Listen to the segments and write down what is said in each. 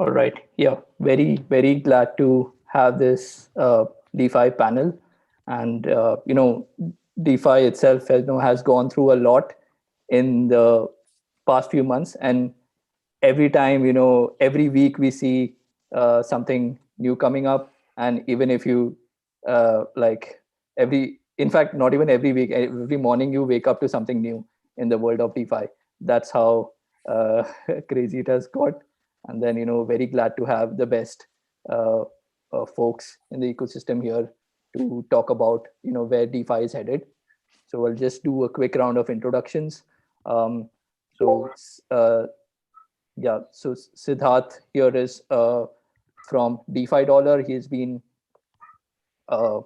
All right. Yeah. Very, very glad to have this DeFi panel. And, DeFi itself has gone through a lot in the past few months. And every time, every week we see something new coming up. And even if you like in fact, not even every week, every morning you wake up to something new in the world of DeFi. That's how crazy it has got. And then, very glad to have the best uh, folks in the ecosystem here to talk about, where DeFi is headed. So I'll just do a quick round of introductions. Um, so yeah, so Siddharth here is from DeFi Dollar. Uh,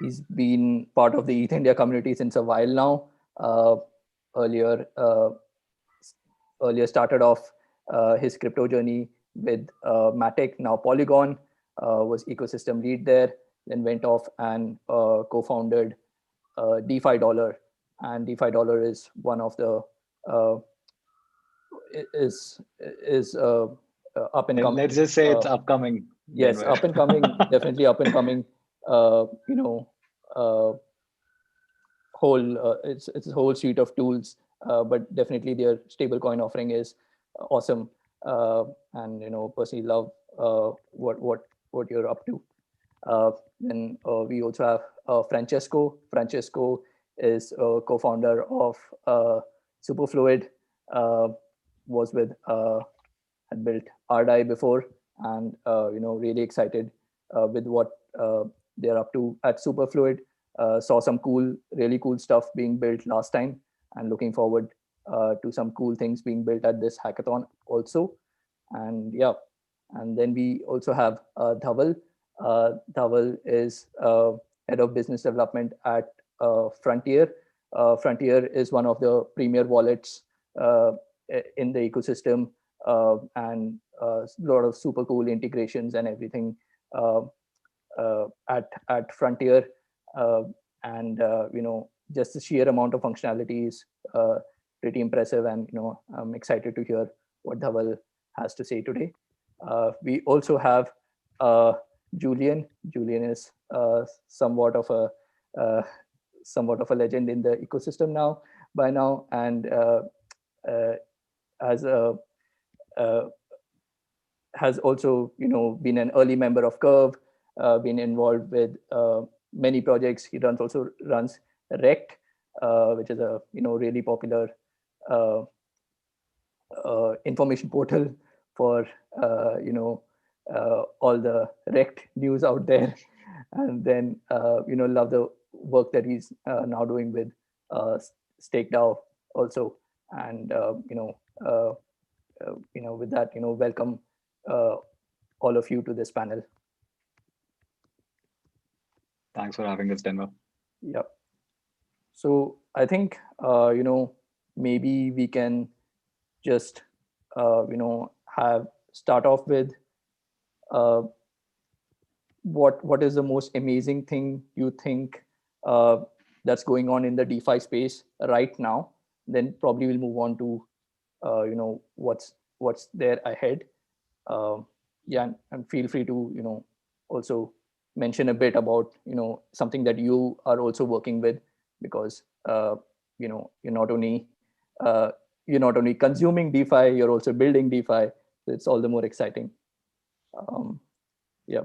he's been part of the ETH India community since a while now. Uh, earlier, earlier started off his crypto journey with Matic, now Polygon, was ecosystem lead there, then went off and co-founded DeFi Dollar, and DeFi Dollar is one of the uh, up and Let's coming. just say it's upcoming, Yes, Denver. up and coming, definitely up and coming. Uh, you know, uh, whole it's a whole suite of tools, but definitely their stablecoin offering is awesome, and personally love what you're up to. Then we also have Francesco. Francesco is a co-founder of Superfluid. Uh, was with had built RDI before, and really excited with what they're up to at Superfluid. Saw some really cool stuff being built last time, and looking forward to some cool things being built at this hackathon also. And yeah, and then we also have Dhaval. Dhaval is head of business development at Frontier. Frontier is one of the premier wallets uh, in the ecosystem, and a lot of super cool integrations and everything uh, at Frontier, uh, and just the sheer amount of functionality is pretty impressive, and I'm excited to hear what Dhaval has to say today. We also have uh, Julian. Julian is uh, somewhat of a legend in the ecosystem now by now, and uh, as a uh, has also been an early member of Curve, been involved with many projects. He runs Rect, which is a really popular uh, information portal for all the Rect news out there. And then love the work that he's now doing with StakeDAO also. And with that, welcome uh, all of you to this panel. Thanks for having us, Denver. Yeah. So I think maybe we can just have start off with uh, what is the most amazing thing you think uh, that's going on in the DeFi space right now. Then probably we'll move on to what's there ahead. Yeah, and feel free to also mention a bit about something that you are also working with, because uh, you're not only consuming DeFi, you're also building DeFi. So it's all the more exciting. um, yeah.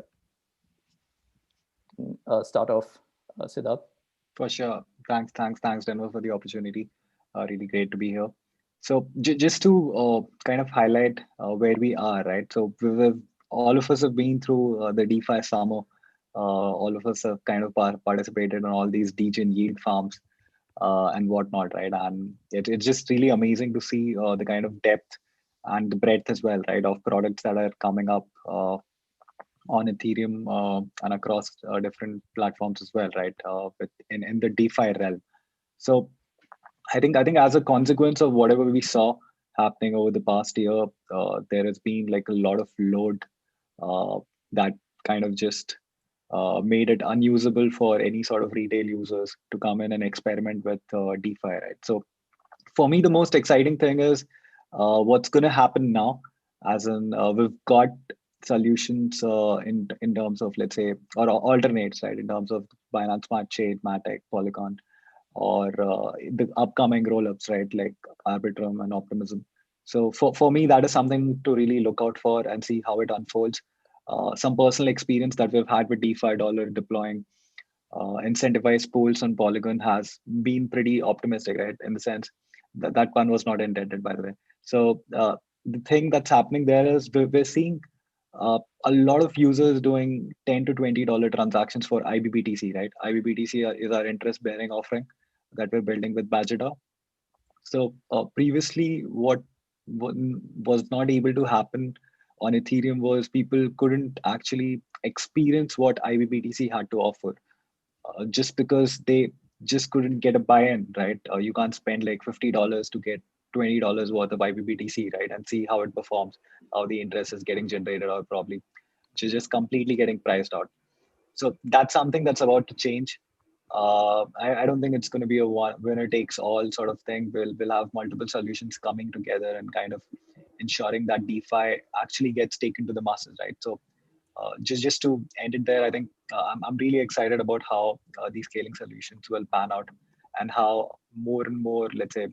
Start off, Siddharth. For sure. Thanks, Denver, for the opportunity. Really great to be here. So just to kind of highlight where we are, right? So all of us have been through the DeFi summer. All of us have kind of participated in all these degen yield farms and whatnot, right? And it's just really amazing to see the kind of depth and the breadth as well, right, of products that are coming up on Ethereum and across different platforms as well, right? In the DeFi realm. So I think as a consequence of whatever we saw happening over the past year, there has been like a lot of load uh, that kind of just made it unusable for any sort of retail users to come in and experiment with DeFi, right? So for me, the most exciting thing is what's going to happen now. as in we've got solutions in terms of, let's say, or alternates, right, in terms of Binance Smart Chain, Matic, Polygon, or the upcoming rollups, right, like Arbitrum and Optimism. So for me, that is something to really look out for and see how it unfolds. Some personal experience that we've had with DeFi dollar deploying incentivized pools on Polygon has been pretty optimistic, right? In the sense that that pun was not intended, by the way. So the thing that's happening there is we're seeing a lot of users doing $10 to $20 transactions for IBBTC, right? IBBTC is our interest-bearing offering that we're building with Badger. So previously, what was not able to happen on Ethereum was people couldn't actually experience what IBBTC had to offer just because they just couldn't get a buy-in, right? You can't spend like $50 to get $20 worth of IBBTC, right? And see how it performs, how the interest is getting generated, or probably just completely getting priced out. So that's something that's about to change. I don't think it's going to be a winner takes all sort of thing. We'll have multiple solutions coming together and kind of ensuring that DeFi actually gets taken to the masses, right? So just to end it there, I think I'm really excited about how these scaling solutions will pan out and how more and more, let's say,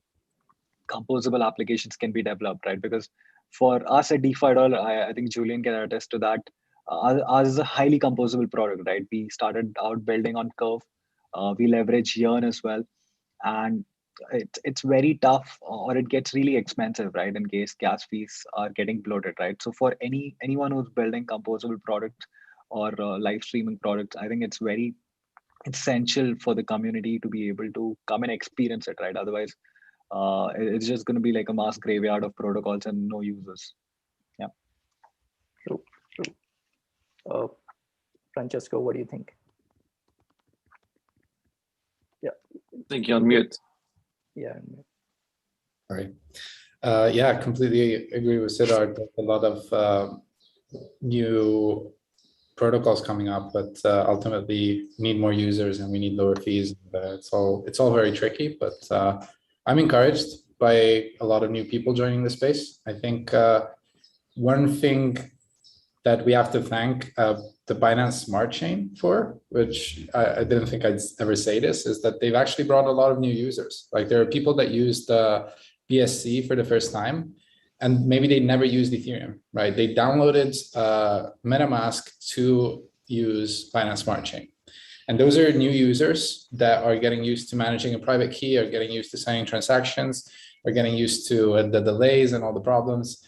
composable applications can be developed, right? Because for us at DeFi, I think Julian can attest to that. Ours is a highly composable product, right? We started out building on Curve. We leverage Yearn as well, and it's very tough, or it gets really expensive, right? In case gas fees are getting bloated, right? So for anyone who's building composable products or live streaming products, I think it's very essential for the community to be able to come and experience it, right? Otherwise, it's just going to be like a mass graveyard of protocols and no users. Yeah. True. Francesco, what do you think? Yeah. I think you're on mute. Yeah. Sorry. Yeah, completely agree with Siddharth. A lot of new protocols coming up, but ultimately need more users and we need lower fees. It's all very tricky, but I'm encouraged by a lot of new people joining the space. I think one thing that we have to thank the Binance Smart Chain for, which I didn't think I'd ever say this, is that they've actually brought a lot of new users. Like there are people that used BSC for the first time, and maybe they never used Ethereum, right? They downloaded MetaMask to use Binance Smart Chain. And those are new users that are getting used to managing a private key, are getting used to signing transactions, are getting used to the delays and all the problems.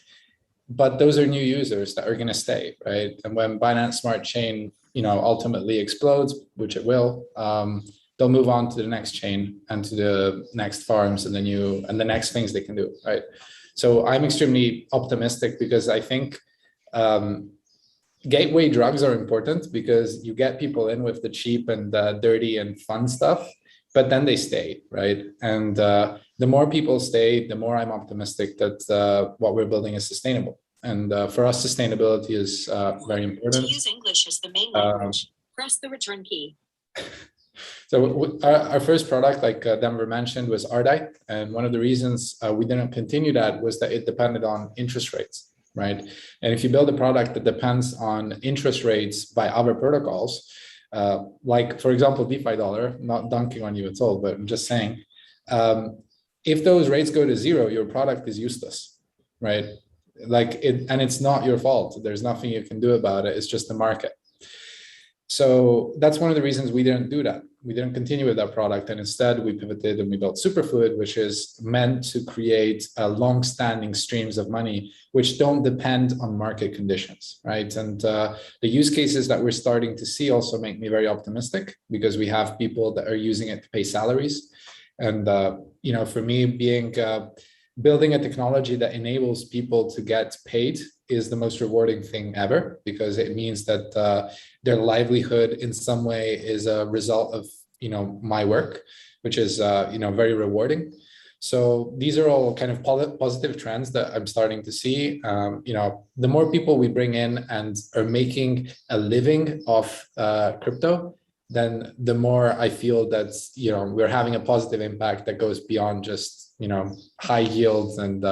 But those are new users that are going to stay, right? And when Binance Smart Chain, ultimately explodes, which it will, they'll move on to the next chain and to the next farms and the next things they can do, right? So I'm extremely optimistic because I think gateway drugs are important because you get people in with the cheap and dirty and fun stuff, but then they stay, right? And the more people stay, the more I'm optimistic that what we're building is sustainable. And for us, sustainability is very important. To use English as the main language, press the return key. So our first product, like Denver mentioned, was Ardite. And one of the reasons we didn't continue that was that it depended on interest rates, right? And if you build a product that depends on interest rates by other protocols, like, for example, DeFi dollar, not dunking on you at all, but I'm just saying, if those rates go to zero, your product is useless, right? And it's not your fault. There's nothing you can do about it. It's just the market. So that's one of the reasons we didn't do that. We didn't continue with that product. And instead we pivoted and we built Superfluid, which is meant to create long-standing streams of money, which don't depend on market conditions, right? And the use cases that we're starting to see also make me very optimistic because we have people that are using it to pay salaries. And, for me, building a technology that enables people to get paid is the most rewarding thing ever, because it means that their livelihood in some way is a result of, my work, which is, very rewarding. So these are all kind of positive trends that I'm starting to see. The more people we bring in and are making a living off crypto, then the more I feel that, we're having a positive impact that goes beyond just, high yields and,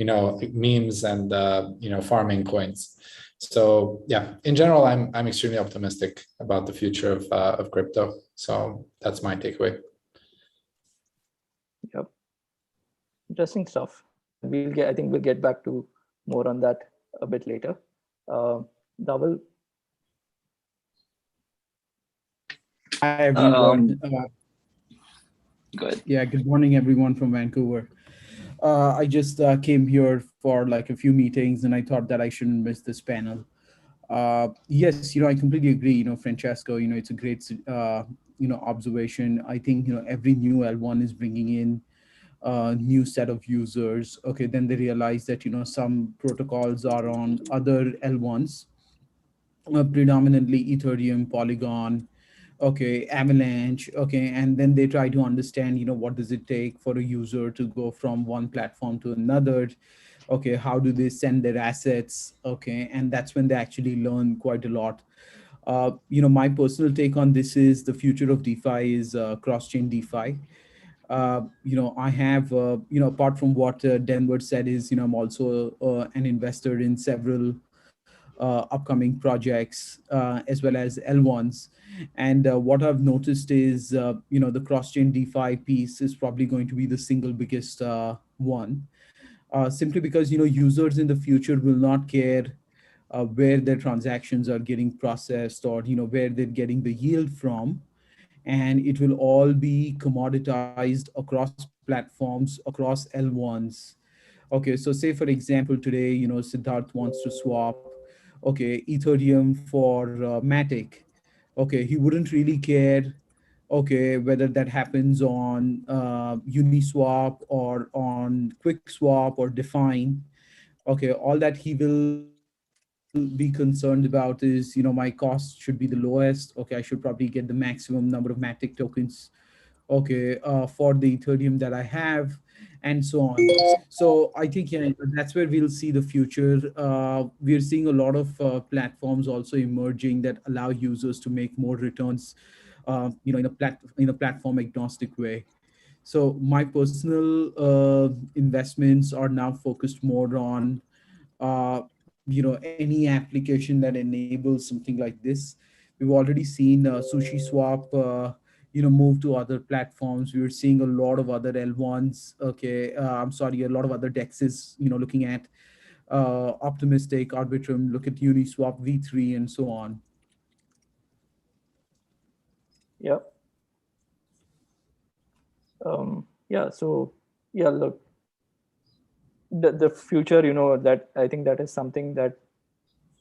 memes and farming coins. So yeah, in general, I'm extremely optimistic about the future of crypto. So that's my takeaway. Yep, interesting stuff. I think we'll get back to more on that a bit later. Dhaval. Hi everyone. Good. Yeah, good morning everyone from Vancouver. I just came here for like a few meetings, and I thought that I shouldn't miss this panel. Yes, I completely agree. Francesco, it's a great, observation. I think, every new L1 is bringing in a new set of users. Okay, then they realize that, some protocols are on other L1s, predominantly Ethereum, Polygon, okay, Avalanche, okay, and then they try to understand, what does it take for a user to go from one platform to another. Okay, how do they send their assets? Okay, and that's when they actually learn quite a lot. My personal take on this is the future of DeFi is cross-chain DeFi. I have, apart from what Denver said, is, I'm also an investor in several upcoming projects, as well as L1s. And what I've noticed is, the cross-chain DeFi piece is probably going to be the single biggest one, simply because, users in the future will not care where their transactions are getting processed, or, where they're getting the yield from. And it will all be commoditized across platforms, across L1s. Okay, so say for example, today, Siddharth wants to swap, okay, Ethereum for Matic. Okay, he wouldn't really care, okay, whether that happens on Uniswap or on QuickSwap or Define. Okay, all that he will be concerned about is, my cost should be the lowest. Okay, I should probably get the maximum number of Matic tokens, okay, for the Ethereum that I have, and so on. So I think, yeah, that's where we'll see the future. We're seeing a lot of platforms also emerging that allow users to make more returns, in a platform agnostic way. So my personal investments are now focused more on, any application that enables something like this. We've already seen Sushi Swap, move to other platforms. We're seeing a lot of other L1s. Okay, I'm sorry, a lot of other dexes. Looking at Optimistic, Arbitrum, look at Uniswap V3, and so on. Yeah. Yeah. So yeah, look, the future, that I think that is something that,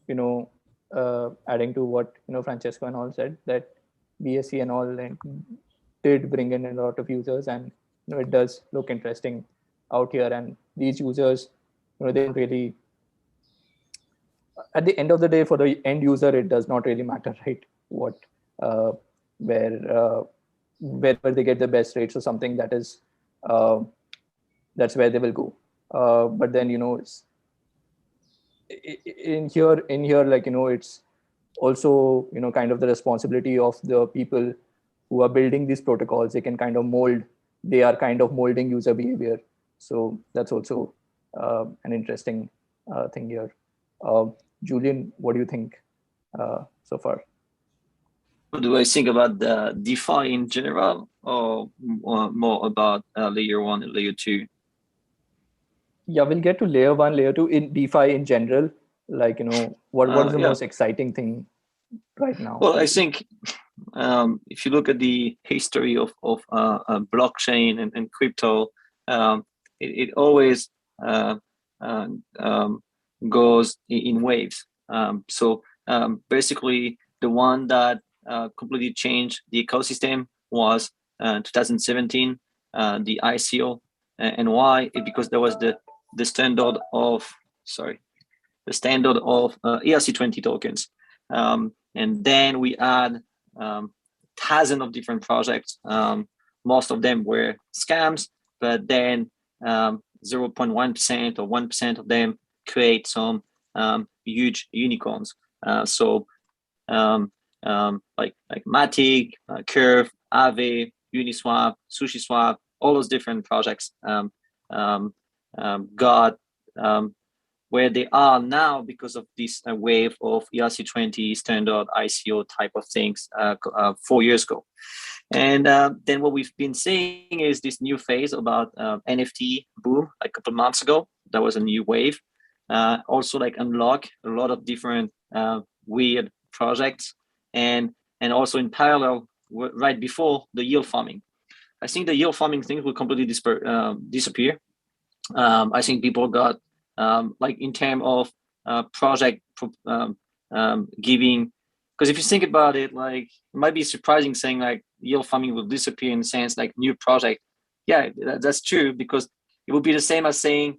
adding to what Francesco and all said, that BSC and all and did bring in a lot of users, and it does look interesting out here. And these users, they don't really, at the end of the day, for the end user, it does not really matter, right? What, where, wherever they get the best rates or something, that is, that's where they will go. But then, it's, in here, like, it's also, kind of the responsibility of the people who are building these protocols. They are kind of molding user behavior. So that's also an interesting thing here. Julian, what do you think so far? What do I think about the DeFi in general, or more about layer 1 and layer 2? Yeah, we'll get to layer 1, layer 2 in DeFi in general. Like, what is the most exciting thing right now? Well, I think if you look at the history of blockchain and crypto, it always goes in waves. So basically, the one that completely changed the ecosystem was 2017, the ICO, and why? Because there was the standard of ERC20 tokens, and then we had thousands of different projects. Most of them were scams, but then 0.1% or 1% of them create some huge unicorns. Like Matic, Curve, Aave, Uniswap, SushiSwap, all those different projects got where they are now because of this wave of ERC20 standard ICO type of things 4 years ago. And then what we've been seeing is this new phase about NFT boom a couple of months ago. That was a new wave. Also like unlock a lot of different weird projects, and also in parallel right before the yield farming. I think the yield farming thing will completely disappear. I think people got like in terms of project giving, because if you think about it, like it might be surprising saying like yield farming will disappear in the sense like new project. Yeah, that's true, because it would be the same as saying,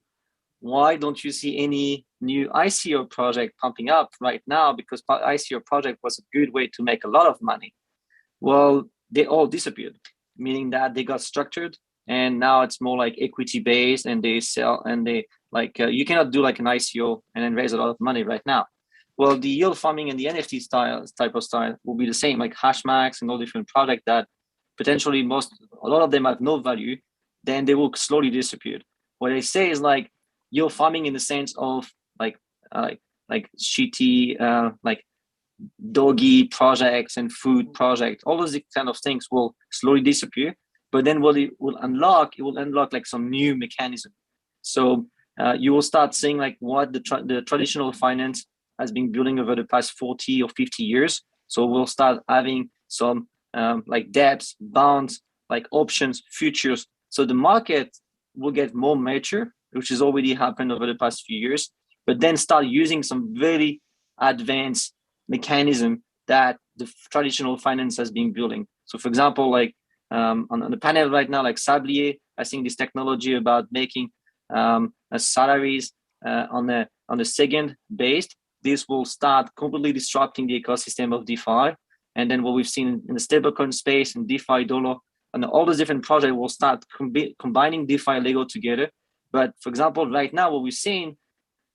why don't you see any new ICO project pumping up right now? Because ICO project was a good way to make a lot of money. Well, they all disappeared, meaning that they got structured, and now it's more like equity based, and they sell, and they like you cannot do like an ICO and then raise a lot of money right now. Well, the yield farming and the NFT type of style will be the same, like Hashmax and all different projects that potentially a lot of them have no value. Then they will slowly disappear. What I say is like yield farming in the sense of like shitty like doggy projects and food projects, all those kind of things will slowly disappear. But then what it will unlock like some new mechanism. So you will start seeing like what the traditional finance has been building over the past 40 or 50 years. So we'll start having some like debts, bonds, like options, futures. So the market will get more mature, which has already happened over the past few years, but then start using some very advanced mechanism that the traditional finance has been building. So for example, like on the panel right now, like Sablier, I think this technology about making salaries on the second based, this will start completely disrupting the ecosystem of DeFi. And then what we've seen in the stablecoin space and DeFi dollar and all those different projects will start combining DeFi Lego together. But for example, right now, what we've seen,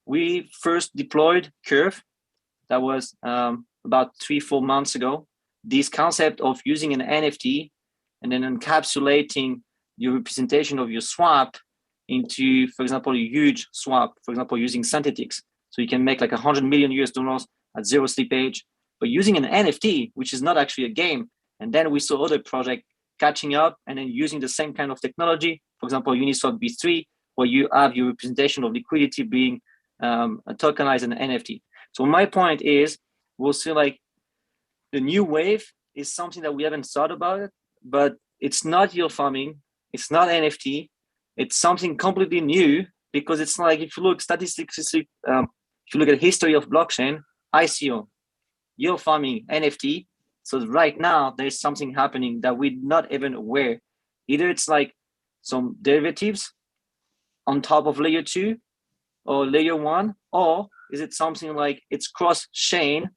we first deployed Curve. That was about 3-4 months ago. This concept of using an NFT and then encapsulating your representation of your swap into, for example, a huge swap, for example, using synthetics. So you can make like $100 million at zero slippage, but using an NFT, which is not actually a game. And then we saw other projects catching up and then using the same kind of technology, for example, Uniswap B3, where you have your representation of liquidity being tokenized in an NFT. So my point is, we'll see like the new wave is something that we haven't thought about it, but it's not yield farming, it's not NFT, it's something completely new, because it's like, if you look statistically, if you look at the history of blockchain, ICO, yield farming, NFT. So right now there's something happening that we're not even aware. Either it's like some derivatives on top of layer 2 or layer 1, or is it something like it's cross-chain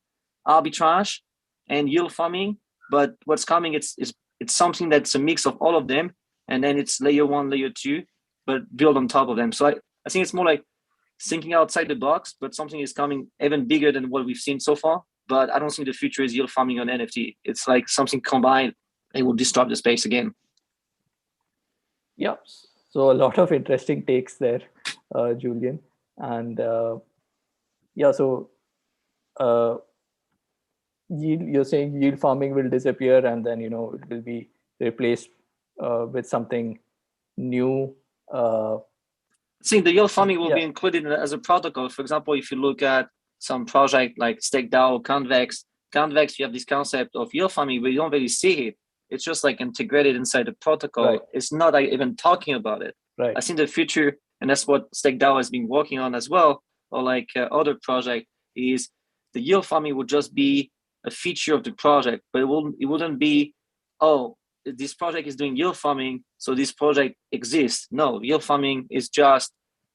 arbitrage and yield farming? But what's coming, it's something that's a mix of all of them, and then it's layer 1, layer 2, but built on top of them. So I think it's more like thinking outside the box, but something is coming even bigger than what we've seen so far. But I don't think the future is yield farming on NFT. It's like something combined, it will disrupt the space again. Yeah, so a lot of interesting takes there, Julian. And yeah, so you're saying yield farming will disappear, and then it will be replaced with something new. I think the yield farming will be included as a protocol. For example, if you look at some project like StakeDAO, Convex, you have this concept of yield farming, but you don't really see it. It's just like integrated inside the protocol. Right. It's not like even talking about it. Right. I think the future, and that's what StakeDAO has been working on as well, or like other project, is the yield farming would just be a feature of the project, but it wouldn't be, oh, this project is doing yield farming, so this project exists. No, yield farming is just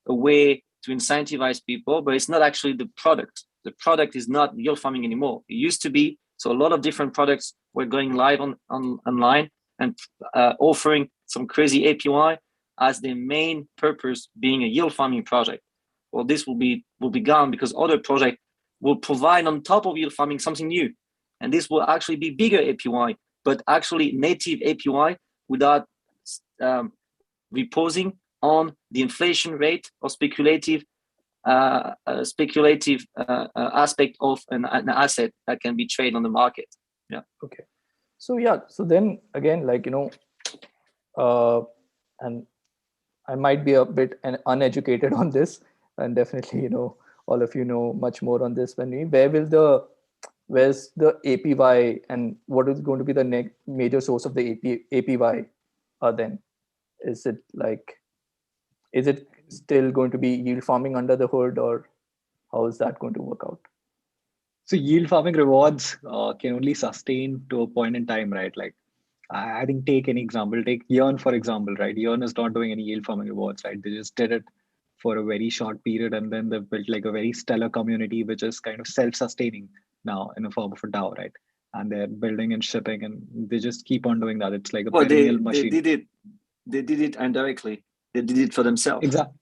a way to incentivize people, but it's not actually the product. The product is not yield farming anymore. It used to be. So a lot of different products were going live online and offering some crazy API as their main purpose being a yield farming project. Well, this will be gone, because other projects will provide on top of yield farming something new. And this will actually be bigger API, but actually native API without reposing on the inflation rate or speculative a speculative aspect of an asset that can be traded on the market. Yeah. Okay. So yeah. So then again, like, and I might be a bit uneducated on this, and definitely, all of you know much more on this than me. Where's the APY, and what is going to be the major source of the APY then? Is it still going to be yield farming under the hood, or how is that going to work out? So yield farming rewards can only sustain to a point in time, right? Like I think take any example, take Yearn for example, right? Yearn is not doing any yield farming rewards, right? They just did it for a very short period, and then they've built like a very stellar community which is kind of self-sustaining now in the form of a DAO, right? And they're building and shipping, and they just keep on doing that. It's like a perennial machine. They did it indirectly. They did it for themselves. Exactly.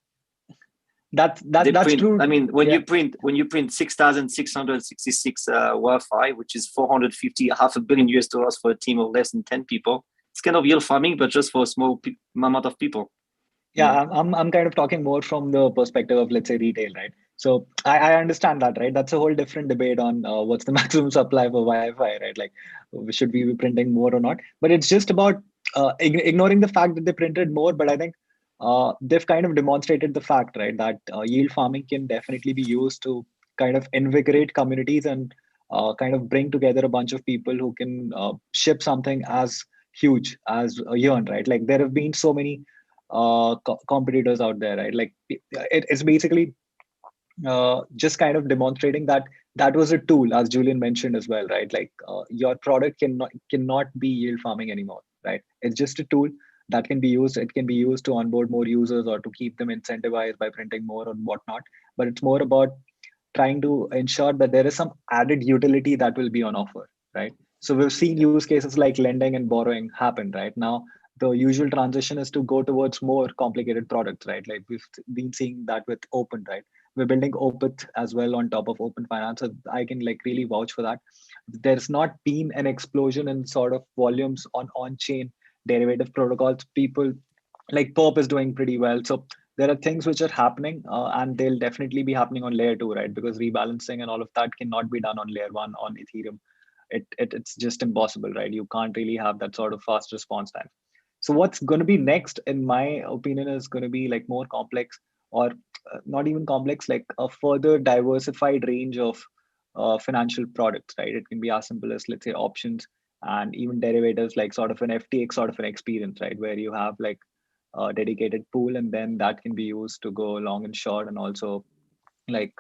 That's true. I mean, when you print 6,666 WFI, which is 450, $500 million for a team of less than 10 people, it's kind of yield farming, but just for a small amount of people. Yeah, I'm kind of talking more from the perspective of, let's say, retail, right? So I understand that, right? That's a whole different debate on what's the maximum supply for Wi-Fi, right? Like, should we be printing more or not? But it's just about ignoring the fact that they printed more. But I think they've kind of demonstrated the fact, right, that yield farming can definitely be used to kind of invigorate communities and kind of bring together a bunch of people who can ship something as huge as a Yearn, right? Like there have been so many competitors out there, right? Like it's basically just kind of demonstrating that was a tool, as Julian mentioned as well, right? Like your product cannot be yield farming anymore, right? It's just a tool that can be used. It can be used to onboard more users or to keep them incentivized by printing more or whatnot. But it's more about trying to ensure that there is some added utility that will be on offer, right? So we've seen use cases like lending and borrowing happen, right? Now, the usual transition is to go towards more complicated products, right? Like we've been seeing that with Open, right? We're building Opeth as well on top of Open Finance. So I can like really vouch for that. There's not been an explosion in sort of volumes on-chain derivative protocols. People like Pop is doing pretty well. So there are things which are happening and they'll definitely be happening on layer 2, right? Because rebalancing and all of that cannot be done on layer 1 on Ethereum. It's just impossible, right? You can't really have that sort of fast response time. So what's going to be next, in my opinion, is going to be like more complex, or not even complex, like a further diversified range of financial products, right? It can be as simple as, let's say, options and even derivatives, like sort of an FTX sort of an experience, right? Where you have like a dedicated pool, and then that can be used to go long and short, and also like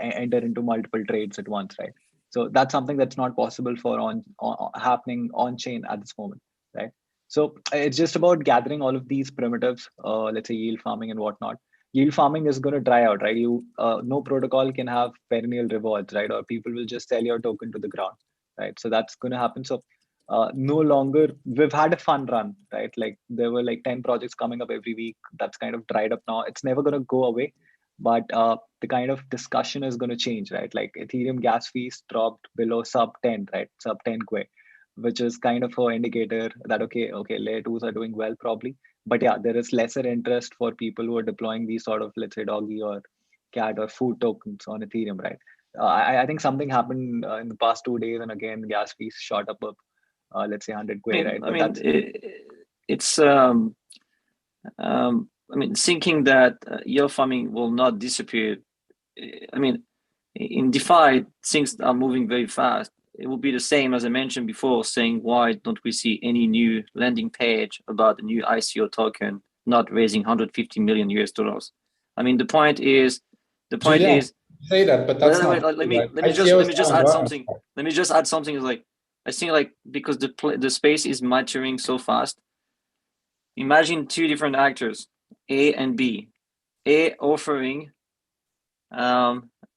enter into multiple trades at once, right? So that's something that's not possible for happening on chain at this moment, right? So it's just about gathering all of these primitives, let's say yield farming and whatnot. Yield farming is going to dry out, right? No protocol can have perennial rewards, right? Or people will just sell your token to the ground, right? So that's going to happen. So no longer, we've had a fun run, right? Like there were like 10 projects coming up every week. That's kind of dried up now. It's never going to go away, but the kind of discussion is going to change, right? Like Ethereum gas fees dropped below sub 10, right? Sub 10 Kwe, which is kind of an indicator that, okay, layer 2s are doing well probably. But yeah, there is lesser interest for people who are deploying these sort of, let's say, doggy or cat or food tokens on Ethereum, right? I think something happened in the past 2 days, and again, gas fees shot up, let's say 100 Kwe, right? I mean, it's thinking that yield farming will not disappear. I mean, in DeFi, things are moving very fast. It will be the same as I mentioned before, saying why don't we see any new landing page about the new ICO token not raising $150 million? I mean, the point is say that, but that's not. Let me just add something. Let me just add something. Is like, I think like because the space is maturing so fast. Imagine two different actors, A and B. A offering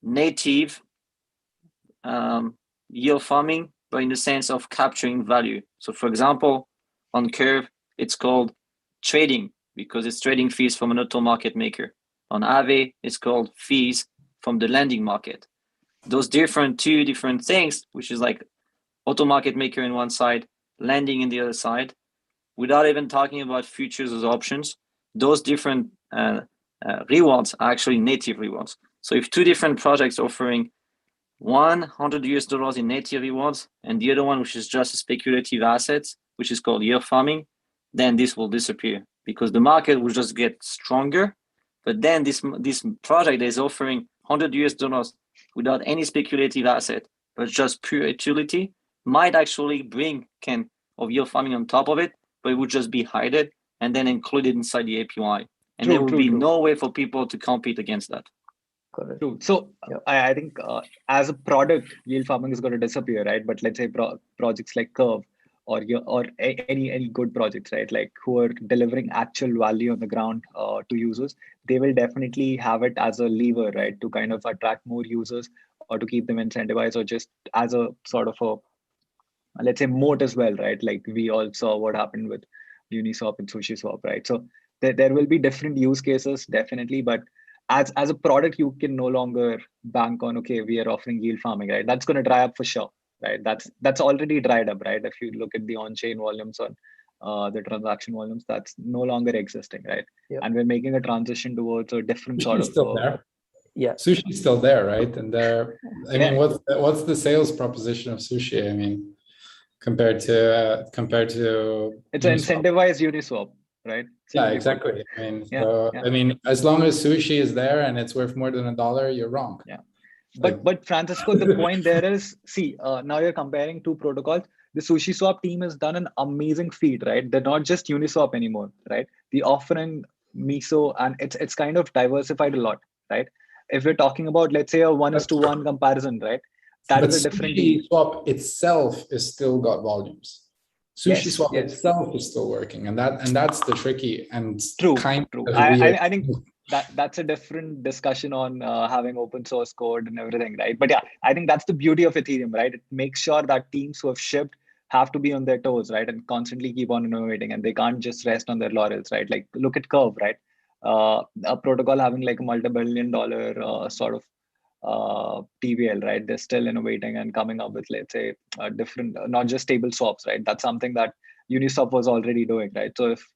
native yield farming, but in the sense of capturing value. So for example, on Curve, it's called trading because it's trading fees from an auto market maker. On Aave, it's called fees from the lending market. Those two different things, which is like auto market maker in one side, lending in the other side, without even talking about futures or options, those different rewards are actually native rewards. So if two different projects offering $100 in net yield rewards and the other one, which is just a speculative asset, which is called yield farming, then this will disappear because the market will just get stronger. But then this project is offering $100 without any speculative asset, but just pure utility, might actually bring of yield farming on top of it, but it would just be hidden and then included inside the APY. And there will be no way for people to compete against that. Correct. True. So I think as a product, yield farming is going to disappear, right? But let's say projects like Curve or any good projects, right? Like who are delivering actual value on the ground to users, they will definitely have it as a lever, right? To kind of attract more users or to keep them incentivized, or just as a sort of a, let's say, moat as well, right? Like we all saw what happened with Uniswap and SushiSwap, right? So there will be different use cases, definitely, but as a product, you can no longer bank on, okay, we are offering yield farming, right? That's going to dry up for sure, right? That's already dried up, right? If you look at the on-chain volumes on the transaction volumes, that's no longer existing, right? Yep. And we're making a transition towards a different sort of. Still there. Yeah, Sushi is still there, right? And I mean, what's the sales proposition of Sushi? I mean, compared to it's an incentivized Uniswap, right? Yeah, exactly. I mean, I mean, as long as Sushi is there and it's worth more than $1, you're wrong. Yeah. But Francisco, the point there is, see, now you're comparing two protocols. The SushiSwap team has done an amazing feat, right? They're not just Uniswap anymore, right? The offering Miso, and it's kind of diversified a lot, right? If we're talking about, let's say, a 1:1 comparison, right? That is a different team. SushiSwap itself is still got volumes. SushiSwap itself is still working, and that's the tricky and true. I think Mm-hmm. that's a different discussion on having open source code and everything, right? But yeah, I think that's the beauty of Ethereum, right? It makes sure that teams who have shipped have to be on their toes, right? And constantly keep on innovating, and they can't just rest on their laurels, right? Like look at Curve, right? A protocol having like a multi-billion-dollar sort of TVL, right? They're still innovating and coming up with, let's say, different, not just stable swaps, right? That's something that Uniswap was already doing, right? So if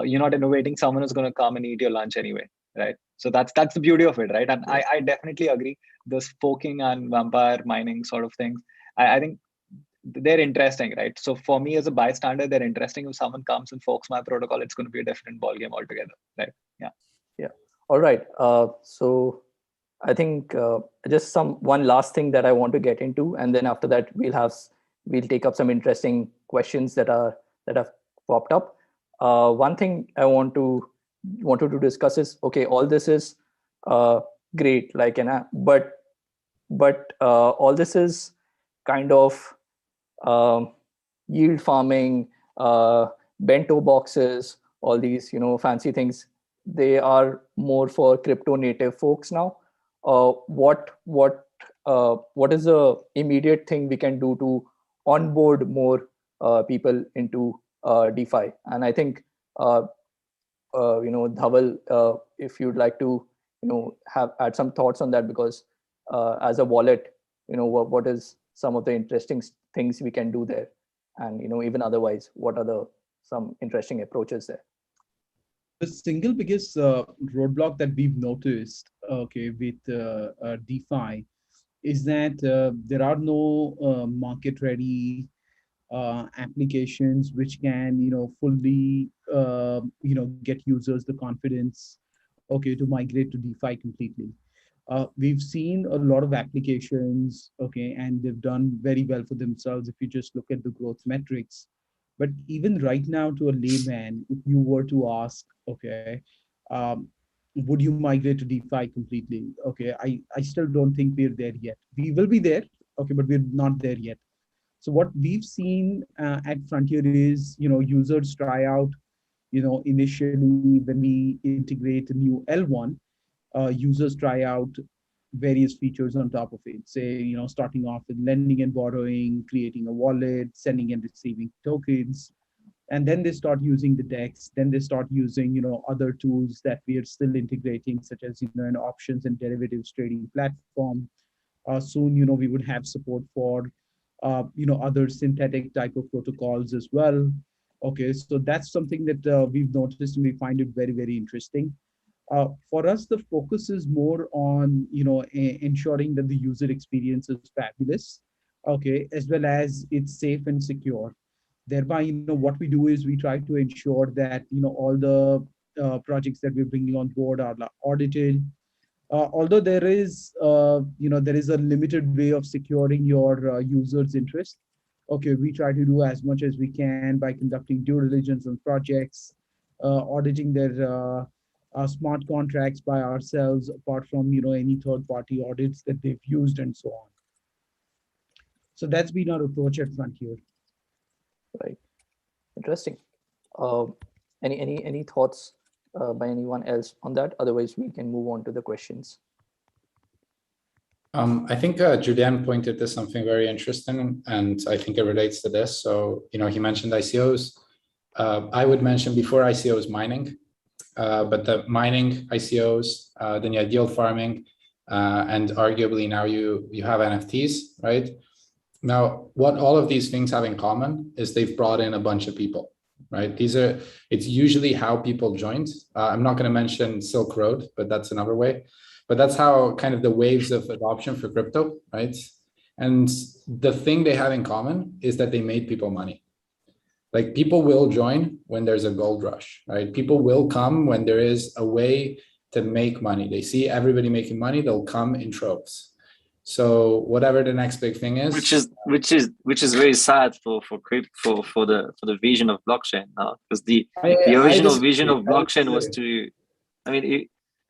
you're not innovating, someone is going to come and eat your lunch anyway, right? So that's the beauty of it, right? And I definitely agree. This forking and vampire mining sort of things, I think they're interesting, right? So for me as a bystander, they're interesting. If someone comes and forks my protocol, it's going to be a different ballgame altogether, right? Yeah. All right. So I think just one last thing that I want to get into, and then after that we'll take up some interesting questions that have popped up. One thing I wanted to discuss is, okay, all this is great, like but all this is kind of yield farming, bento boxes, all these fancy things. They are more for crypto native folks now. What is the immediate thing we can do to onboard more people into DeFi? And I think Dhaval, if you'd like to add some thoughts on that, because as a wallet, what is some of the interesting things we can do there, and even otherwise, what are some interesting approaches there? The single biggest roadblock that we've noticed, okay, with DeFi is that there are no market-ready applications which can, fully, get users the confidence, okay, to migrate to DeFi completely. We've seen a lot of applications, okay, and they've done very well for themselves if you just look at the growth metrics. But even right now, to a layman, if you were to ask, okay, would you migrate to DeFi completely? Okay, I still don't think we're there yet. We will be there, okay, but we're not there yet. So what we've seen at Frontier is, users try out, initially when we integrate a new L1, users try out various features on top of it. Say, starting off with lending and borrowing, creating a wallet, sending and receiving tokens. And then they start using the DEX. Then they start using, other tools that we are still integrating, such as, an options and derivatives trading platform. Soon, we would have support for, other synthetic type of protocols as well. Okay, so that's something that we've noticed, and we find it very, very interesting. For us, the focus is more on, ensuring that the user experience is fabulous, okay, as well as it's safe and secure. Thereby, what we do is we try to ensure that, all the projects that we're bringing on board are audited. Although there is a limited way of securing your users' interest. Okay, we try to do as much as we can by conducting due diligence on projects, auditing their smart contracts by ourselves, apart from any third-party audits that they've used and so on. So that's been our approach at Frontier. Right. Interesting. Any thoughts by anyone else on that? Otherwise, we can move on to the questions. I think Julian pointed to something very interesting, and I think it relates to this. So, he mentioned ICOs. I would mention before ICOs mining, but the mining ICOs, then you had yield farming, and arguably now you have NFTs, right? Now, what all of these things have in common is they've brought in a bunch of people, right? It's usually how people joined. I'm not going to mention Silk Road, but that's another way. But that's how kind of the waves of adoption for crypto, right? And the thing they have in common is that they made people money. Like, people will join when there's a gold rush, right? People will come when there is a way to make money. They see everybody making money, they'll come in troves. So whatever the next big thing is, which is very sad for crypto, for the vision of blockchain now, because the original vision of blockchain was to, I mean,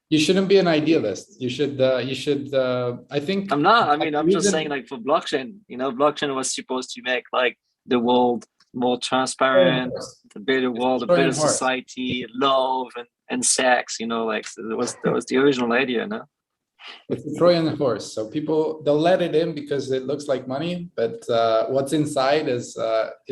you shouldn't be an idealist. You should. I think. I'm not. I mean, I'm just saying, like, for blockchain, blockchain was supposed to make like the world more transparent, a better world, a better society, love and sex. Like, that was the original idea. No. It's a Trojan horse. So people, they'll let it in because it looks like money, but what's inside is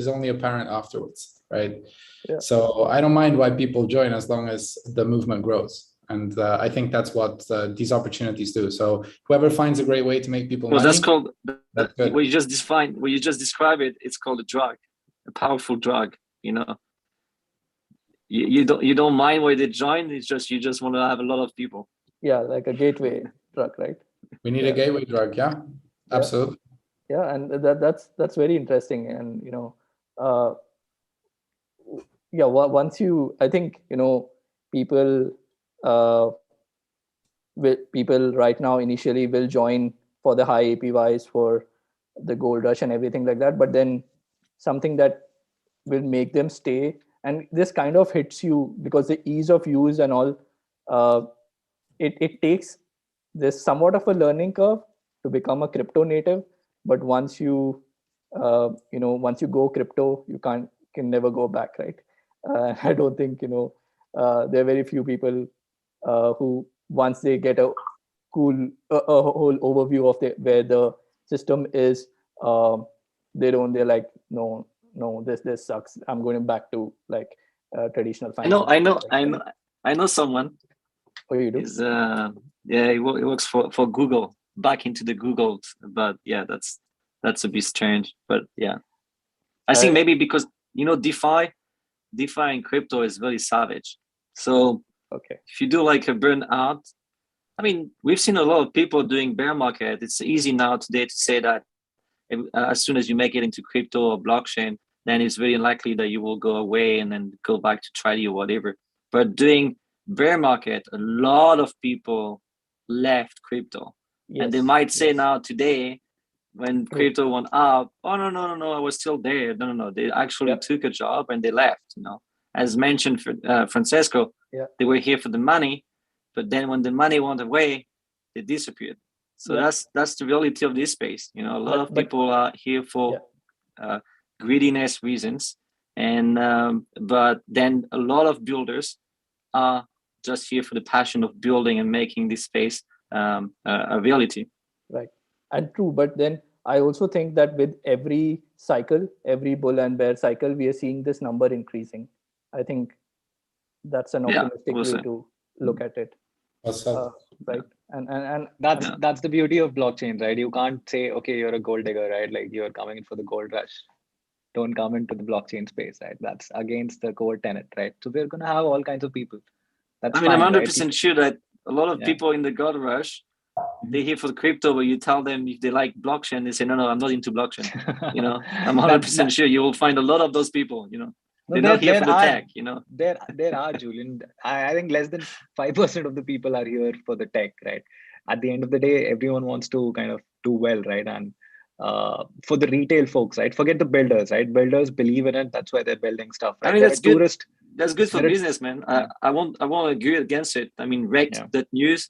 only apparent afterwards, right? Yeah. So I don't mind why people join as long as the movement grows. And I think that's what these opportunities do. So whoever finds a great way to make people money, that's called, that's good. what you just describe it, it's called a drug, a powerful drug. You don't mind where they join. It's just, you just want to have a lot of people. Yeah, like a gateway drug, right? We need a gateway drug. Yeah, absolutely. Yeah, and that's very interesting. And once you, I think people people right now initially will join for the high APYs, for the gold rush and everything like that, but then something that will make them stay, and this kind of hits you because the ease of use and all, it takes this somewhat of a learning curve to become a crypto native, but once you once you go crypto, you can never go back, right? I don't think there are very few people who, once they get a cool a whole overview of where the system is, they're like, no, this sucks, I'm going back to like traditional finance. I know someone. Oh, you do? He works for Google, back into the Google, but yeah, that's a bit strange. But yeah, I think maybe because DeFi and crypto is very savage. So if you do like a burnout, I mean, we've seen a lot of people doing bear market. It's easy now today to say that as soon as you make it into crypto or blockchain, then it's very unlikely that you will go away and then go back to trading or whatever. But doing bear market, a lot of people left crypto. Yes, and they might say now today, when crypto went up, oh no, I was still there. No, they actually took a job and they left. As mentioned for Francesco, they were here for the money, but then when the money went away, they disappeared. So that's the reality of this space. A lot of people are here for greediness reasons, and but then a lot of builders are just here for the passion of building and making this space a reality. Right, and true. But then I also think that with every cycle, every bull and bear cycle, we are seeing this number increasing. I think that's an optimistic way to look at it. Right, and that's the beauty of blockchain, right? You can't say, okay, you're a gold digger, right? Like, you're coming in for the gold rush. Don't come into the blockchain space, right? That's against the core tenet, right? So we're going to have all kinds of people that's I mean, I'm fine, 100% sure that a lot of Yeah. people in the gold rush, they hear for crypto, but you tell them if they like blockchain, they say, no, I'm not into blockchain. You know, I'm 100% sure you will find a lot of those people, you know. They're not here for the tech, you know. There are, Julian. I think less than 5% of the people are here for the tech, right? At the end of the day, everyone wants to kind of do well, right? And for the retail folks, right? Forget the builders, right? Builders believe in it. That's why they're building stuff, right? I mean, They're that's a good. tourist. That's good for They're a- business, man. Yeah. I won't agree against it. I mean, wrecked Yeah. that news,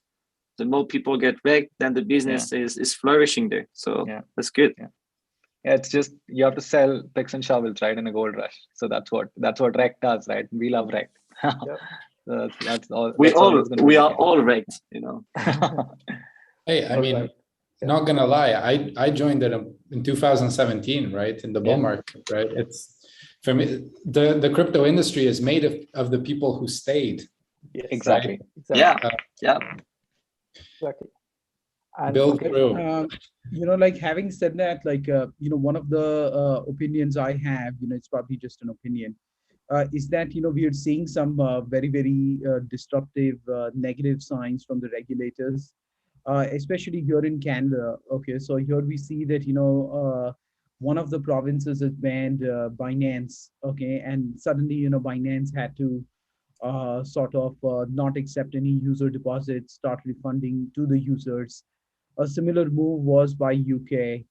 the more people get wrecked, then the business is flourishing there. So that's good. Yeah, it's just you have to sell picks and shovels, right, in a gold rush. So that's what Rec does, right? We love Rec. So that's all. We that's always gonna we be the are case. all wrecked, you know. Hey, I mean, Alright. not gonna lie, I joined it in 2017, right, in the bull market, right? It's for me, the crypto industry is made of the people who stayed. Yes. Exactly. Exactly. Yeah. Exactly. And Build through. You know, like having said that, like, you know, one of the opinions I have, you know, it's probably just an opinion, is that, you know, we are seeing some very, very disruptive negative signs from the regulators, especially here in Canada. Okay, so here we see that, you know, one of the provinces has banned Binance. Okay, and suddenly, you know, Binance had to sort of not accept any user deposits, start refunding to the users. A similar move was by UK.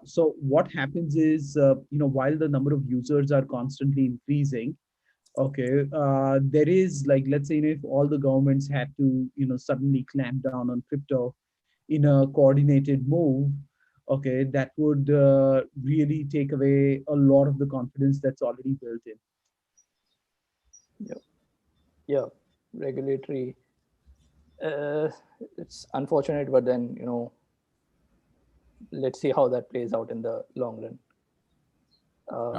So what happens is, you know, while the number of users are constantly increasing, okay, there is, like, let's say, if all the governments had to, you know, suddenly clamp down on crypto in a coordinated move, okay, that would really take away a lot of the confidence that's already built in. Yeah, regulatory. It's unfortunate, but then, you know, let's see how that plays out in the long run.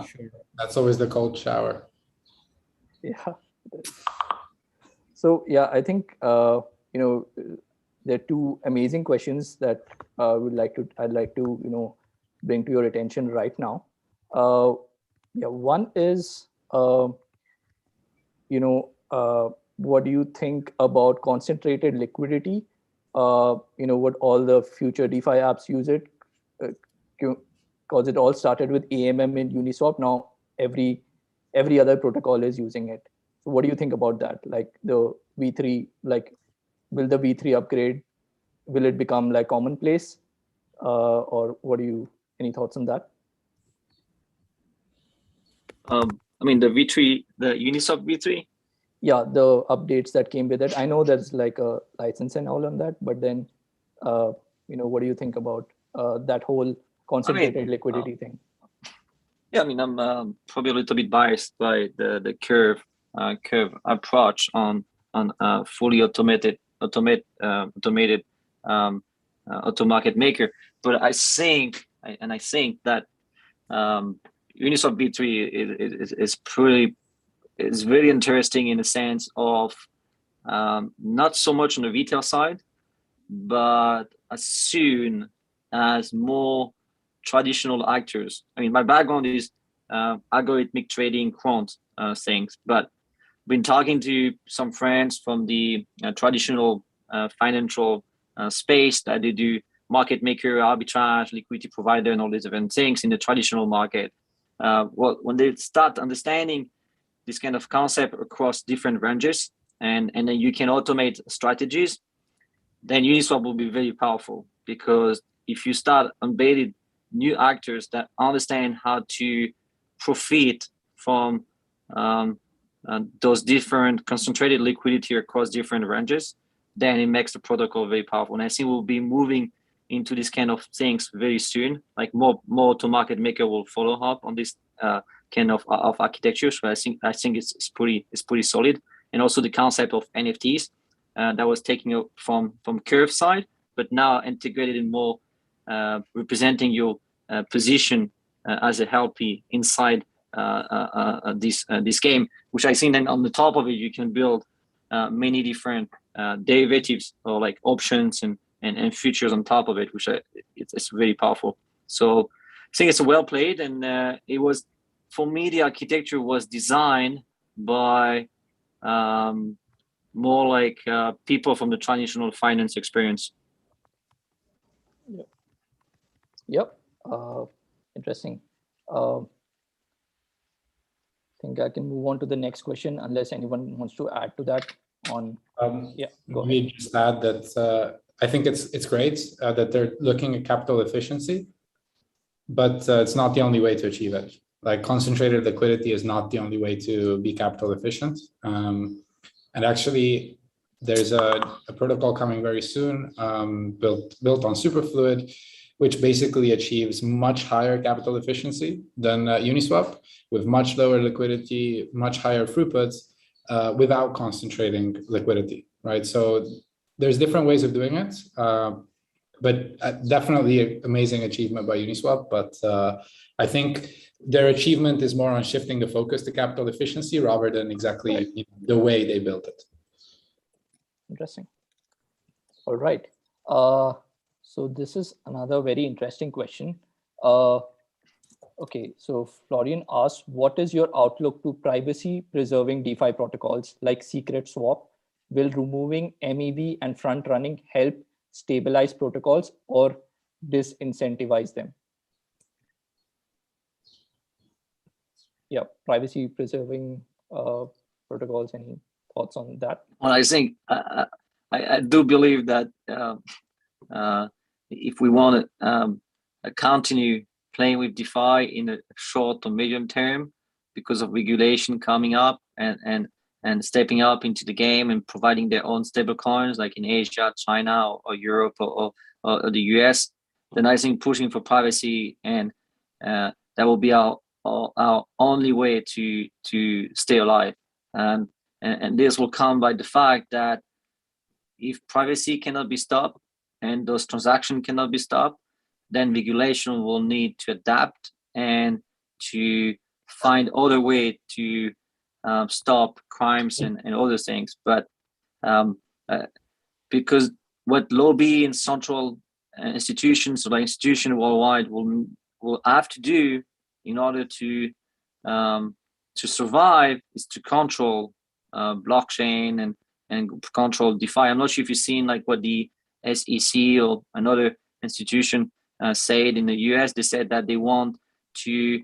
Sure. That's always the cold shower. Yeah. So yeah, I think you know, there are two amazing questions that I'd like to you know, bring to your attention right now. Yeah, one is you know, what do you think about concentrated liquidity? You know, what all the future DeFi apps use it, because it all started with AMM in Uniswap. Now every other protocol is using it. So what do you think about that? Like the V3, like, will the V3 upgrade, will it become like commonplace? Or what do you, any thoughts on that? I mean, the V3, the Uniswap V3. Yeah, the updates that came with it. I know there's like a license and all on that, but then, you know, what do you think about that whole concentrated liquidity thing? Yeah, I mean, I'm probably a little bit biased by the curve approach on fully automated auto market maker. But I think that Uniswap V3 is very interesting in the sense of not so much on the retail side, but as soon as more traditional actors. I mean, my background is algorithmic trading, quant things, but been talking to some friends from the traditional financial space that they do market maker, arbitrage, liquidity provider, and all these different things in the traditional market. Well, when they start understanding this kind of concept across different ranges, and then you can automate strategies, then Uniswap will be very powerful, because if you start embedding new actors that understand how to profit from those different concentrated liquidity across different ranges, then it makes the protocol very powerful. And I think we'll be moving into this kind of things very soon. Like more to market maker will follow up on this kind of architecture. So I think it's pretty solid. And also the concept of NFTs that was taken up from Curve side, but now integrated in more representing your position as a LP inside this game, which I think then on the top of it you can build many different derivatives, or like options and futures on top of it, which it's very powerful. So I think it's well played, and it was, for me, the architecture was designed by more like people from the traditional finance experience. Yep. Interesting. I think I can move on to the next question unless anyone wants to add to that on. Yeah, go ahead. We just add that I think it's great that they're looking at capital efficiency, but it's not the only way to achieve it. Like concentrated liquidity is not the only way to be capital efficient. And actually, there's a protocol coming very soon built on Superfluid, which basically achieves much higher capital efficiency than Uniswap, with much lower liquidity, much higher throughputs, without concentrating liquidity, right? So there's different ways of doing it, but definitely an amazing achievement by Uniswap. But I think their achievement is more on shifting the focus to capital efficiency rather than exactly the way they built it. Interesting. All right. So this is another very interesting question. Okay, so Florian asks, what is your outlook to privacy-preserving DeFi protocols like Secret Swap? Will removing MEV and front running help stabilize protocols or disincentivize them? Yeah, privacy-preserving protocols. Any thoughts on that? Well, I think I do believe that if we want to continue playing with DeFi in the short or medium term, because of regulation coming up and stepping up into the game and providing their own stable coins, like in Asia, China, or Europe, or the US, then I think pushing for privacy and that will be our only way to stay alive. And this will come by the fact that if privacy cannot be stopped and those transactions cannot be stopped, then regulation will need to adapt and to find other way to stop crimes and other things. But because what lobby and central institutions or institutions worldwide will have to do in order to survive is to control blockchain and control DeFi. I'm not sure if you've seen like what the SEC or another institution said in the US. They said that they want to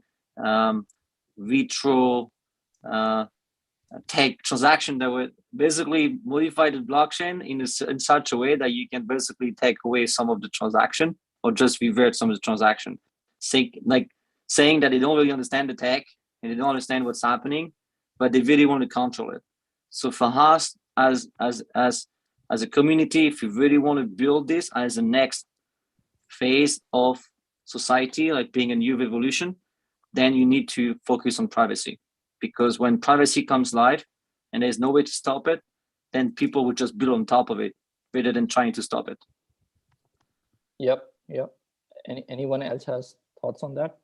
take transactions that were basically modified the blockchain in such a way that you can basically take away some of the transaction or just revert some of the transaction. Saying that they don't really understand the tech and they don't understand what's happening, but they really want to control it. So for us as a community, if you really want to build this as the next phase of society, like being a new revolution, then you need to focus on privacy. Because when privacy comes live and there's no way to stop it, then people will just build on top of it rather than trying to stop it. Yep. Anyone else has thoughts on that?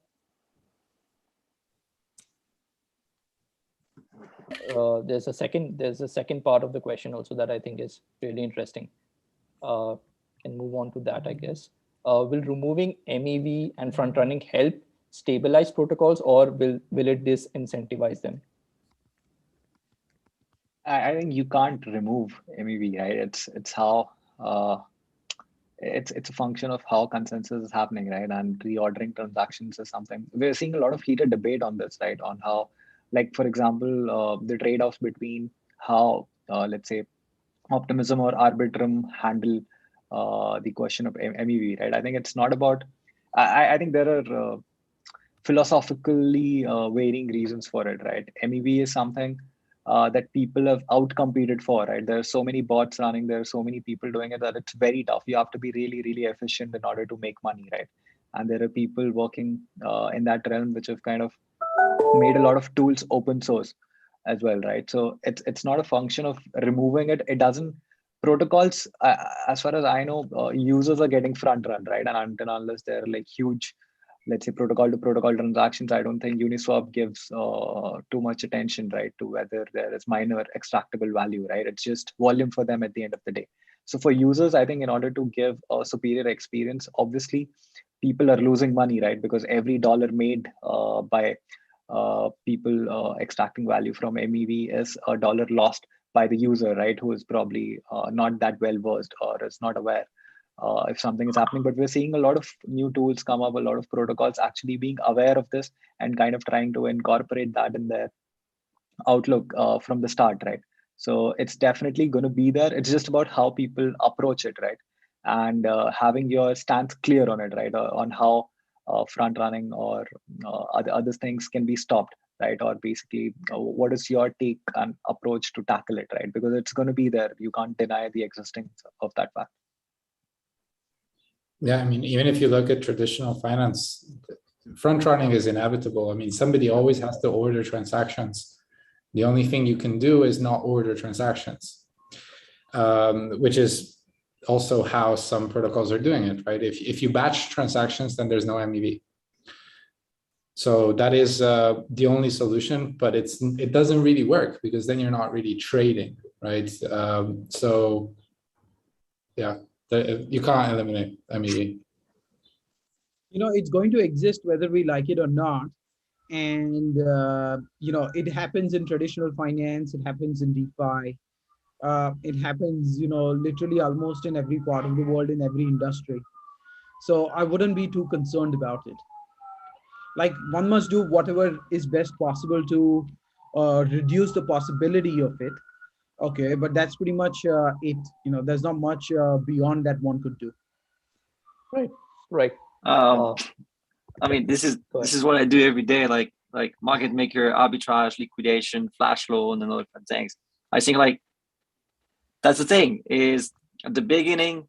There's a second part of the question also that I think is really interesting. Can move on to that, I guess. Will removing MEV and front running help stabilize protocols, or will it disincentivize them? I think you can't remove MEV, right? It's how it's a function of how consensus is happening, right? And reordering transactions is something we're seeing a lot of heated debate on this, right? On how, like for example, the trade-offs between how let's say Optimism or Arbitrum handle the question of MEV, right? I think it's not about. I think there are philosophically varying reasons for it, right? MEV is something that people have outcompeted for, right? There are so many bots running, there are so many people doing it that it's very tough. You have to be really, really efficient in order to make money, right? And there are people working in that realm which have kind of made a lot of tools open source as well, right? So it's not a function of removing it. It doesn't. Protocols, as far as I know, users are getting front run, right? And until unless they're like huge, let's say protocol to protocol transactions, I don't think Uniswap gives too much attention, right, to whether there is minor extractable value, right? It's just volume for them at the end of the day. So for users, I think in order to give a superior experience, obviously people are losing money, right? Because every dollar made by people extracting value from MEV is a dollar lost by the user, right, who is probably not that well versed or is not aware if something is happening. But we're seeing a lot of new tools come up, a lot of protocols actually being aware of this and kind of trying to incorporate that in their outlook from the start, right? So it's definitely going to be there. It's just about how people approach it, right? And having your stance clear on it, right? On how front running or other things can be stopped, right? Or basically, what is your take and approach to tackle it, right? Because it's going to be there. You can't deny the existence of that fact. Yeah, I mean, even if you look at traditional finance, front running is inevitable. I mean, somebody always has to order transactions. The only thing you can do is not order transactions, which is also how some protocols are doing it, right? If you batch transactions, then there's no MEV. So that is the only solution, but it doesn't really work because then you're not really trading, right? So yeah, you can't eliminate MEV. It's going to exist whether we like it or not. And, it happens in traditional finance, it happens in DeFi. It happens, literally almost in every part of the world, in every industry. So I wouldn't be too concerned about it. Like, one must do whatever is best possible to reduce the possibility of it. Okay, but that's pretty much it. There's not much beyond that one could do. Right. I mean, this is what I do every day, like market maker, arbitrage, liquidation, flash loan, and other things. I think like that's the thing is at the beginning,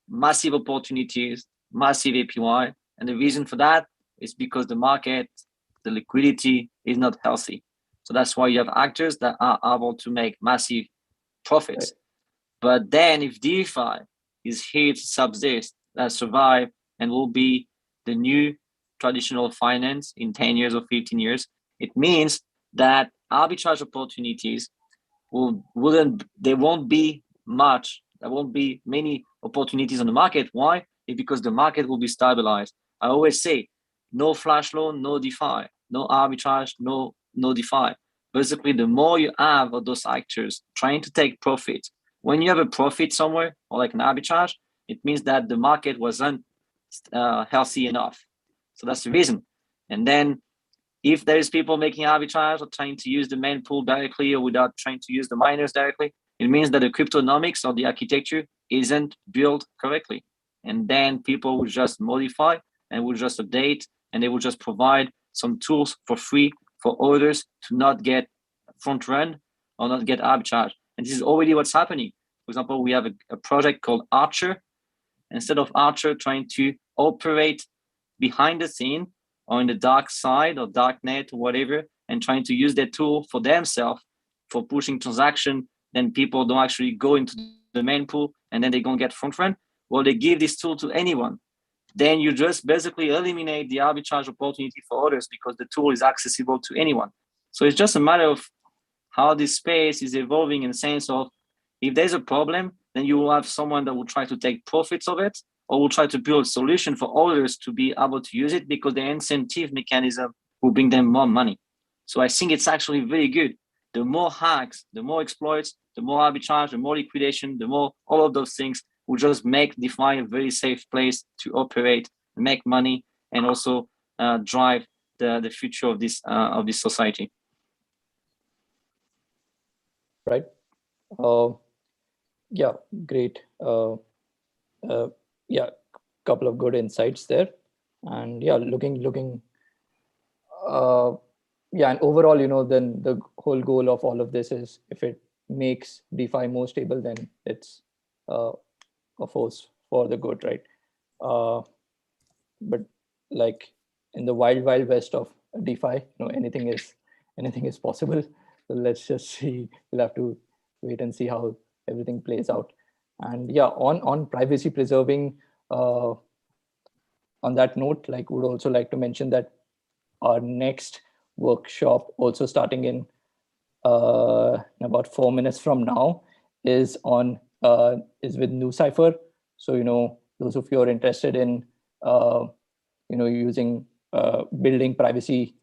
massive opportunities, massive APY, and the reason for that is because the market, the liquidity is not healthy. So that's why you have actors that are able to make massive profits. Right. But then if DeFi is here to subsist, survive, and will be the new traditional finance in 10 years or 15 years, it means that arbitrage opportunities there won't be much. There won't be many opportunities on the market. Why? It's because the market will be stabilized. I always say, no flash loan, no DeFi, no arbitrage, no DeFi. Basically, the more you have of those actors trying to take profit, when you have a profit somewhere, or like an arbitrage, it means that the market wasn't healthy enough. So that's the reason. And then if there is people making arbitrage or trying to use the main pool directly or without trying to use the miners directly, it means that the cryptonomics or the architecture isn't built correctly. And then people will just modify and will just update, and they will just provide some tools for free for others to not get front run or not get arbitrage. And this is already what's happening. For example, we have a project called Archer. Instead of Archer trying to operate behind the scene or in the dark side or dark net or whatever, and trying to use that tool for themselves for pushing transaction, then people don't actually go into the main pool and then they're going to get front run. Well, they give this tool to anyone. Then you just basically eliminate the arbitrage opportunity for others because the tool is accessible to anyone. So it's just a matter of how this space is evolving in the sense of if there's a problem, then you will have someone that will try to take profits of it or will try to build a solution for others to be able to use it because the incentive mechanism will bring them more money. So I think it's actually very good. The more hacks, the more exploits, the more arbitrage, the more liquidation, the more all of those things will just make DeFi a very safe place to operate, make money, and also drive the future of this society. Right. Yeah, great. Yeah, couple of good insights there, and yeah, looking. Yeah, and overall, then the whole goal of all of this is if it makes DeFi more stable, then it's a force for the good, right? But like in the wild west of DeFi, anything is possible. So let's just see. We'll have to wait and see how everything plays out. And yeah, on privacy preserving, on that note, would also like to mention that our next workshop, also starting in about 4 minutes from now, is with NuCypher. So those of you who are interested in using building privacy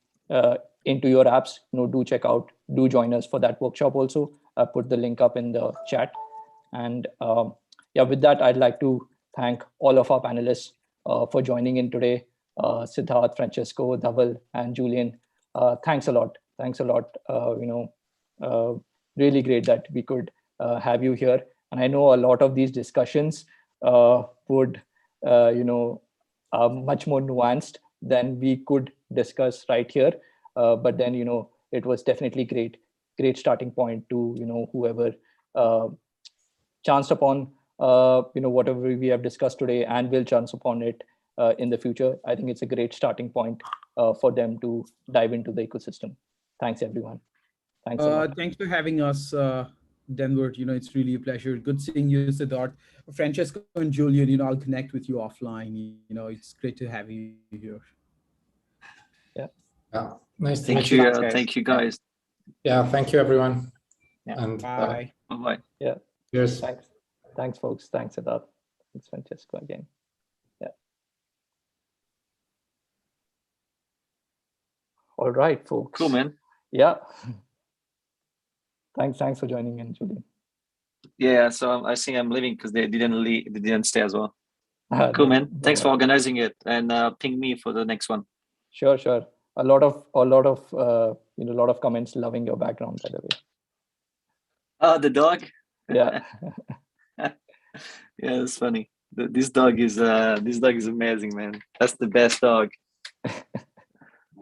into your apps, do check out, do join us for that workshop also. put the link up in the chat. And yeah, with that, I'd like to thank all of our panelists for joining in today. Siddharth, Francesco, Dhaval, and Julian. Thanks a lot. Thanks a lot. Really great that we could have you here. And I know a lot of these discussions would, much more nuanced than we could discuss right here. But then, it was definitely great starting point to, whoever chanced upon, whatever we have discussed today and will chance upon it in the future. I think it's a great starting point for them to dive into the ecosystem. Thanks, everyone. Thanks a lot. Thanks for having us, Denver. It's really a pleasure. Good seeing you, Siddharth. Francesco and Julian, I'll connect with you offline. It's great to have you here. Yeah. Nice to Thank meet you. you. Thank you, guys. Yeah. Thank you, everyone. Yeah. And Bye. Bye-bye. Yeah. cheers. Thanks, folks. Thanks, Siddharth. Thanks, Francesco, again. Yeah. All right, folks. Cool, man. Yeah. Thanks for joining in, Julian. Yeah, so I think I'm leaving because they didn't leave, they didn't stay as well. Cool, No, man. no Thanks for worries. organizing it, and ping me for the next one. Sure. A lot of comments loving your background, by the way. Oh, the dog. Yeah. Yeah, it's funny. This dog is amazing, man. That's the best dog.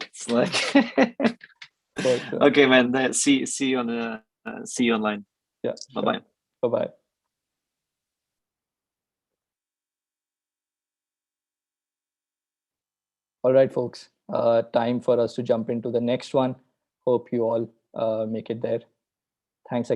It's like okay, man. See you on see you online. Yeah. Bye bye. Bye-bye. All right, folks. Time for us to jump into the next one. Hope you all make it there. Thanks again.